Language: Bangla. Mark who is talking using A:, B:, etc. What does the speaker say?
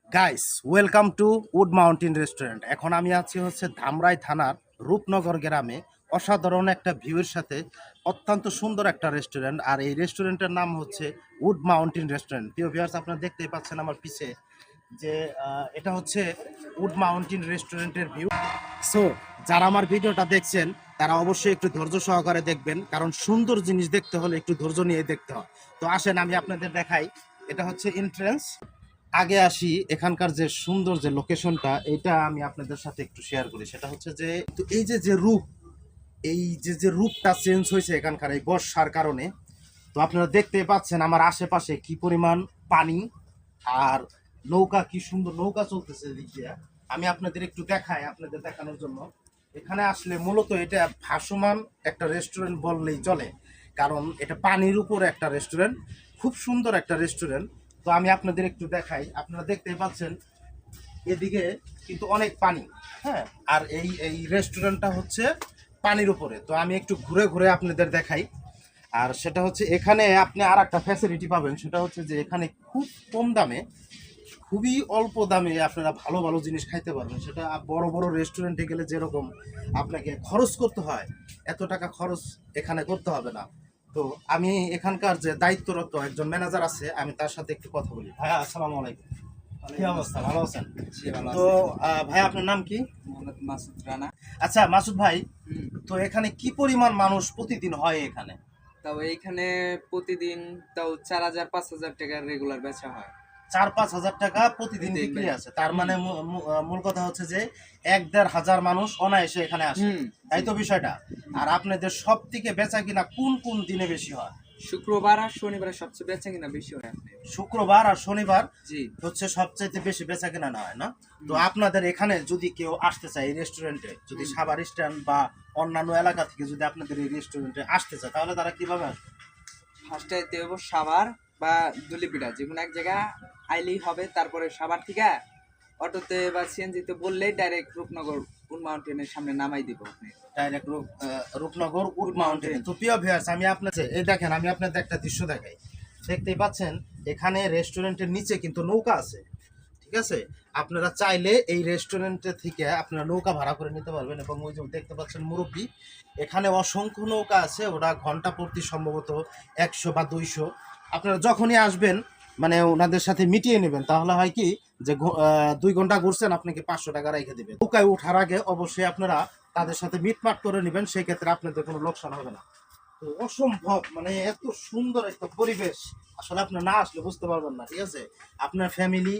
A: Guys, welcome to Wood Mountain restaurant. এখন আমি আছি হচ্ছে ধামরাই থানার রূপনগর গ্রামে। অসাধারণ একটা ভিউয়ের সাথে অত্যন্ত সুন্দর একটা রেস্টুরেন্ট, আর এই রেস্টুরেন্টের নাম হচ্ছে উড মাউন্টেন রেস্টুরেন্ট। প্রিয় ভিউয়ার্স, আপনারা দেখতেই পাচ্ছেন আমার পিছে যে এটা হচ্ছে উড মাউন্টেন রেস্টুরেন্টের ভিউ। সো যারা আমার ভিডিওটা দেখছেন তারা অবশ্যই একটু ধৈর্য সহকারে দেখবেন, কারণ সুন্দর জিনিস দেখতে হলে একটু ধৈর্য নিয়ে দেখতে হয়। তো আসেন আমি আপনাদের দেখাই। এটা হচ্ছে এন্ট্রেন্স। আগে আসি, এখানকার যে সুন্দর যে লোকেশনটা, এটা আমি আপনাদের সাথে একটু শেয়ার করি। সেটা হচ্ছে যে তো এই যে যে রূপ, এই যে যে রূপটা চেঞ্জ হয়েছে এখানকার এই বর্ষার কারণে। তো আপনারা দেখতে পাচ্ছেন আমার আশেপাশে কি পরিমাণ পানি, আর নৌকা, কি সুন্দর নৌকা চলতেছে এদিক দিয়ে। আমি আপনাদের একটু দেখাই, আপনাদের দেখানোর জন্য। এখানে আসলে মূলত এটা ভাসমান একটা রেস্টুরেন্ট বললেই চলে, কারণ এটা পানির উপরে একটা রেস্টুরেন্ট, খুব সুন্দর একটা রেস্টুরেন্ট। তো আমি আপনাদের একটু দেখাই। আপনারা দেখতেই পাচ্ছেন এদিকে কিন্তু অনেক পানি। হ্যাঁ, আর এই এই রেস্টুরেন্টটা হচ্ছে পানির উপরে। তো আমি একটু ঘুরে ঘুরে আপনাদের দেখাই। আর সেটা হচ্ছে এখানে আপনি আর একটা ফ্যাসিলিটি পাবেন, সেটা হচ্ছে যে এখানে খুব কম দামে, খুবই অল্প দামে আপনারা ভালো ভালো জিনিস খাইতে পারবেন। সেটা বড় বড় রেস্টুরেন্টে গেলে যেরকম আপনাকে খরচ করতে হয়, এত টাকা খরচ এখানে করতে হবে না। তো আমি এখানকার যে দায়িত্বরত একজন ম্যানেজার আছে, আমি তার সাথে একটু কথা বলি। ভাইয়া, আসসালামু আলাইকুম। কি অবস্থা, ভালো আছেন?
B: জি, ভালো
A: তো
B: আছি।
A: ভাই, আপনার নাম কি?
B: মোহাম্মদ মাসুদ রানা।
A: আচ্ছা মাসুদ ভাই,
B: হুম।
A: তো এখানে কি পরিমাণ মানুষ প্রতিদিন হয় এখানে?
B: তাও এইখানে প্রতিদিন তাও 4,000-5,000 টাকার রেগুলার বেচা হয়।
A: 4-5 হাজার টাকা প্রতিদিন
B: প্রতিদিন
A: বিক্রি
B: বেচা।
A: আছে। তার মানে মূল কথা হচ্ছে যে 1-1.5 হাজার মানুষ অনায়াসে এখানে আসে,
B: হুম,
A: তাই তো বিষয়টা? আর আপনাদের সব থেকে বেচা কিনা কোন কোন দিনে বেশি হয়?
B: শুক্রবার আর শনিবারে সবচেয়ে বেচা কিনা বেশি হয় আপনি।
A: শুক্রবার আর শনিবার
B: জি।
A: হচ্ছে সবচাইতে বেশি বেচা কেনা না হয় না? তো
B: হুম।
A: আপনাদের এখানে যদি কেউ আসতে চায় এই রেস্টুরেন্টে, যদি সাভার স্ট্যান্ড বা অন্যান্য এলাকা থেকে যদি আপনাদের এই রেস্টুরেন্টে আসতে চায়, তাহলে তারা কিভাবে আসবে?
B: ফার্স্টে দেব সাভার বা দুলিপিটা যে কোনো এক জায়গা আইলেই হবে। তারপরে সাভার থেকে অটোতে বা সিএনজিতে বললেই ডাইরেক্ট রূপনগর উড মাউন্টেনের সামনে নামাই দিব আপনি।
A: ডাইরেক্ট রূপনগর উড
B: উড
A: মাউন্টেনে।
B: মাউন্টেন।
A: তো প্রিয় ভিউয়ার্স, আমি আপনাদের এই দেখেন, আমি আপনাদের একটা দৃশ্য দেখাই। দেখতেই পাচ্ছেন এখানে রেস্টুরেন্টের নিচে কিন্তু নৌকা আছে। ঠিক আছে, আপনারা চাইলে এই রেস্টুরেন্টে থেকে আপনারা নৌকা ভাড়া করে নিতে পারবেন। এবং ওই যে দেখতে পাচ্ছেন মুরব্বি, এখানে অসংখ্য নৌকা আছে, ওরা ঘন্টা প্রতি সম্ভবত 100 বা 200। আপনারা যখনই আসবেন মানে ওনাদের সাথে মিটিয়ে নেবেন, তাহলে হয় কি যে 2 ঘন্টা ঘুরছেন, আপনাকে 500 টাকা রেখে দেবেন। নৌকায় ওঠার আগে অবশ্যই আপনারা তাদের সাথে মিটমাট করে নেবেন, সেই ক্ষেত্রে আপনাদের কোনো লোকসান হবে না। তো অসম্ভব, মানে এত সুন্দর একটা পরিবেশ, আসলে আপনার না আসলে বুঝতে পারবেন না। ঠিক আছে, আপনার ফ্যামিলি